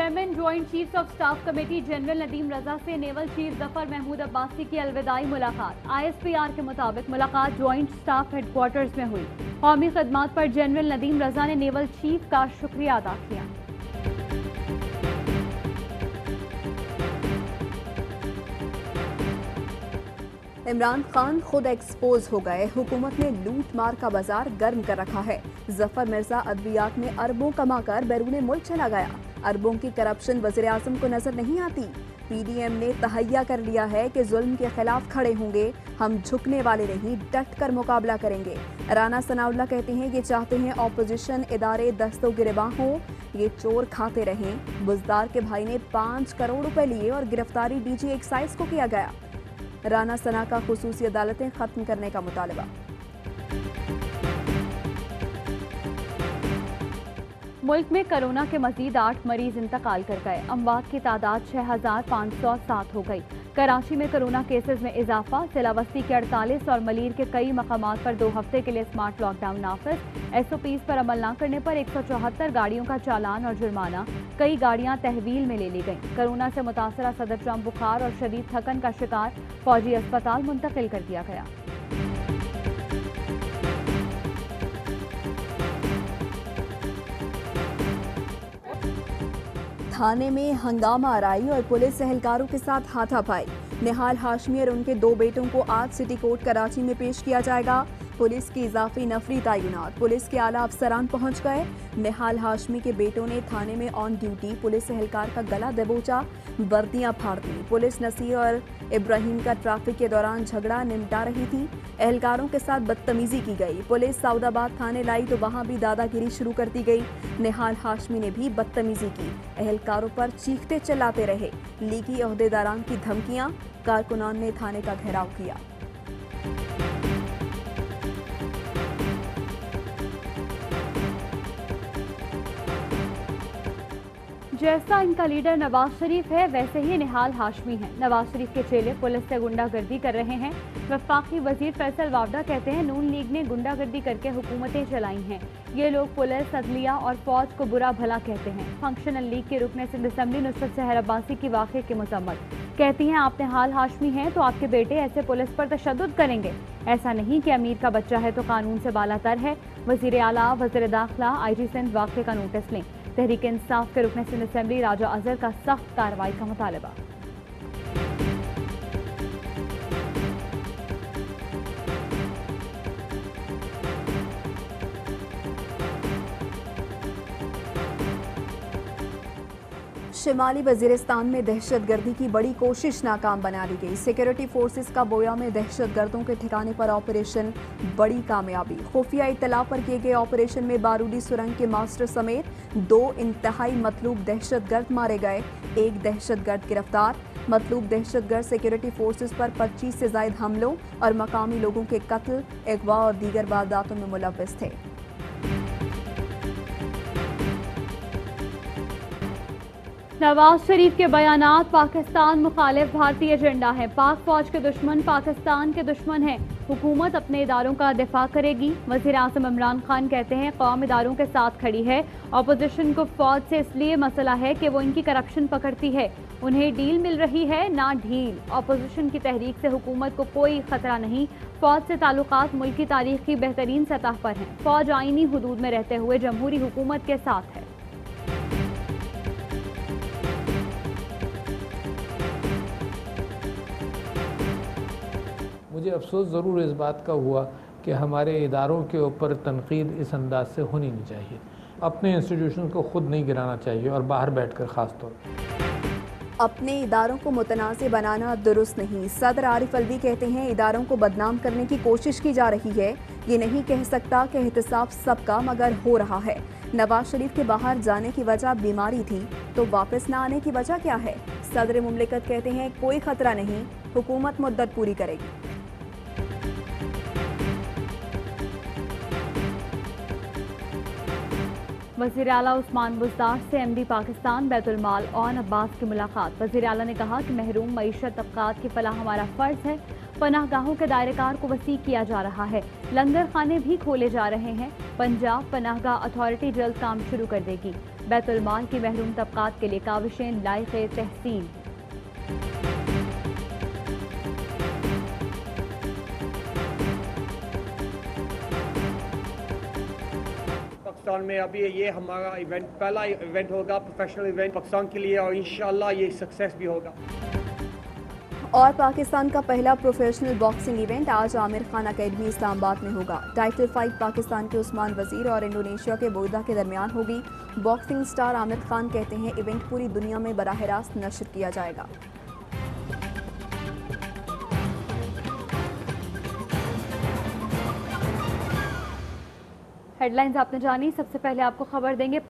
Chairman joint chiefs of staff committee general Nadeem Raza से naval chief Zafar Mahmood Abbasi की अलविदाई मुलाकात। ISPR के मुताबिक मुलाकात ज्वाइंट स्टाफ हेडक्वार्टर्स में हुई। कौमी खदमात पर जनरल नदीम रजा ने नेवल चीफ का शुक्रिया अदा किया। इमरान खान खुद एक्सपोज हो गए। हुकूमत ने लूट मार का बाजार गर्म कर रखा है। जफर मिर्जा अद्वियात में अरबों कमाकर बैरून मुल्क चला गया। अरबों की करप्शन वज़ीर आज़म को नजर नहीं आती। PDM ने तहैया कर लिया है कि जुल्म के खिलाफ खड़े होंगे, हम झुकने वाले नहीं, डट कर मुकाबला करेंगे। राना सनाउल्लाह कहते हैं कि चाहते हैं ऑपोजिशन इदारे दस्तों गिरबां हों, ये चोर खाते रहें। बुजदार के भाई ने 5 करोड़ रुपए लिए और गिरफ्तारी DG एक्साइज को किया गया। राना सना का खुसूसी अदालतें खत्म करने का मुतालबा। मुल्क में कोरोना के मजीद 8 मरीज इंतकाल कर गए। अमवात की तादाद 6507 हो गई। कराची में कोरोना केसेस में इजाफा। सिलावस्ती के 48 और मलीर के कई मकामात पर 2 हफ्ते के लिए स्मार्ट लॉकडाउन नाफिज। SOPs पर अमल न करने पर 174 गाड़ियों का चालान और जुर्माना। कई गाड़ियां तहवील में ले ली गईं। कोरोना से मुतासरा सदर ट्रंप बुखार और शदीद थकन का शिकार, फौजी अस्पताल मुंतकिल कर दिया गया। थाने में हंगामा आराई और पुलिस एहलकारों के साथ हाथापाई। निहाल हाशमी और उनके 2 बेटों को आज सिटी कोर्ट कराची में पेश किया जाएगा। पुलिस की इजाफी नफरी तैनात। पुलिस के आला अफसरान पहुंच गए। निहाल हाशमी के बेटों ने थाने में ऑन ड्यूटी पुलिस एहलकार का गला दबोचा, वर्दियां फाड़ दी। पुलिस नसीर और इब्राहिम का ट्रैफिक के दौरान झगड़ा निपटा रही थी। एहलकारों के साथ बदतमीजी की गई। पुलिस सऊदाबाद थाने लाई तो वहां भी दादागिरी शुरू कर दी गई। निहाल हाशमी ने भी बदतमीजी की। एहलकारों पर चीखते चिल्लाते रहे। लीगी ओहदेदारान की धमकियां। कारकुनान ने थाने का घेराव किया। जैसा इनका लीडर नवाज शरीफ है वैसे ही निहाल हाशमी है। नवाज शरीफ के चेले पुलिस से गुंडागर्दी कर रहे हैं। वफाकी वजीर फैसल वावडा कहते हैं नून लीग ने गुंडागर्दी करके हुकूमतें चलाई हैं। ये लोग पुलिस, अदलिया और फौज को बुरा भला कहते हैं। फंक्शनल लीग के रुकन सिंध असम्बली नुसरत सहर अब्बासी की वाक़े की मजम्मत। कहती हैं आप निहाल हाशमी हैं तो आपके बेटे ऐसे पुलिस पर तशद्दुद करेंगे। ऐसा नहीं कि अमीर का बच्चा है तो कानून से बालातर है। वजीर आला, वज़ीर दाखिला, IG सिंध वाक़े का नोटिस लें। तहरीक इंसाफ के रुकन सिंध असम्बली राजा अजहर का सख्त कार्रवाई का मुतालबा। शिमाली वजीरिस्तान में दहशतगर्दी की बड़ी कोशिश नाकाम बना दी गई। सिक्योरिटी फोर्सेस का बोया में दहशतगर्दों के ठिकाने पर ऑपरेशन बड़ी कामयाबी। खुफिया इत्तला पर किए गए ऑपरेशन में बारूदी सुरंग के मास्टर समेत 2 इंतहाई मतलूब दहशतगर्द मारे गए। 1 दहशतगर्द गिरफ्तार। मतलूब दहशतगर्द सिक्योरिटी फोर्सेस पर 25 से ज़ायद हमलों और मकामी लोगों के कत्ल, अगवा और दीगर वारदातों में मुलव्वस थे। नवाज शरीफ के बयानात पाकिस्तान मुखालिफ भारतीय एजेंडा है। पाक फौज के दुश्मन पाकिस्तान के दुश्मन हैं। हुकूमत अपने इदारों का दिफा करेगी। वज़ीर आज़म इमरान खान कहते हैं कौम इदारों के साथ खड़ी है। अपोजिशन को फौज से इसलिए मसला है कि वो इनकी करप्शन पकड़ती है। उन्हें डील मिल रही है ना ढील। अपोजिशन की तहरीक से हुकूमत को कोई खतरा नहीं। फौज से ताल्लुकात मुल्क की तारीख की बेहतरीन सतह पर हैं। फौज आईनी हुदूद में रहते हुए जमहूरी हुकूमत के साथ है। मुझे अफसोस ज़रूर इस बात का हुआ कि हमारे इदारों के ऊपर तनकीद इस अंदाज से होनी नहीं चाहिए। अपने इंस्टीट्यूशन को ख़ुद नहीं गिराना चाहिए और बाहर बैठकर ख़ास तौर पर। अपने इदारों को मुतनाज़ बनाना दुरुस्त नहीं। सदर आरिफ अलवी कहते हैं इदारों को बदनाम करने की कोशिश की जा रही है। ये नहीं कह सकता कि एहतसाब सबका मगर हो रहा है। नवाज शरीफ के बाहर जाने की वजह बीमारी थी तो वापस न आने की वजह क्या है? सदर मुमलिकत कहते हैं कोई खतरा नहीं, हुकूमत मुद्दत पूरी करेगी। वज़ीर आला उस्मान बुज़दार से MD पाकिस्तान बैतुल माल ओन अब्बास की मुलाकात। वज़ीर आला ने कहा कि महरूम मईशत तबकात की फलाह हमारा फ़र्ज़ है। पनाह गाहों के दायरेकार को वसी किया जा रहा है। लंगर खाने भी खोले जा रहे हैं। पंजाब पनाहगाह अथॉरिटी जल्द काम शुरू कर देगी। बैतुल माल की महरूम तबकात के लिए काविशें लायक़े तहसीन। पाकिस्तान में अभी ये हमारा इवेंट पहला इवेंट होगा, प्रोफेशनल इवेंट पाकिस्तान के लिए, और इंशाल्लाह ये सक्सेस भी होगा। और पाकिस्तान का पहला प्रोफेशनल बॉक्सिंग इवेंट आज आमिर खान अकेडमी इस्लामाबाद में होगा। टाइटल फाइट पाकिस्तान के उस्मान वजीर और इंडोनेशिया के बोयदा के दरमियान होगी। बॉक्सिंग स्टार आमिर खान कहते हैं इवेंट पूरी दुनिया में बराह रास्त नश्र किया जाएगा। हेडलाइंस आपने जानी, सबसे पहले आपको खबर देंगे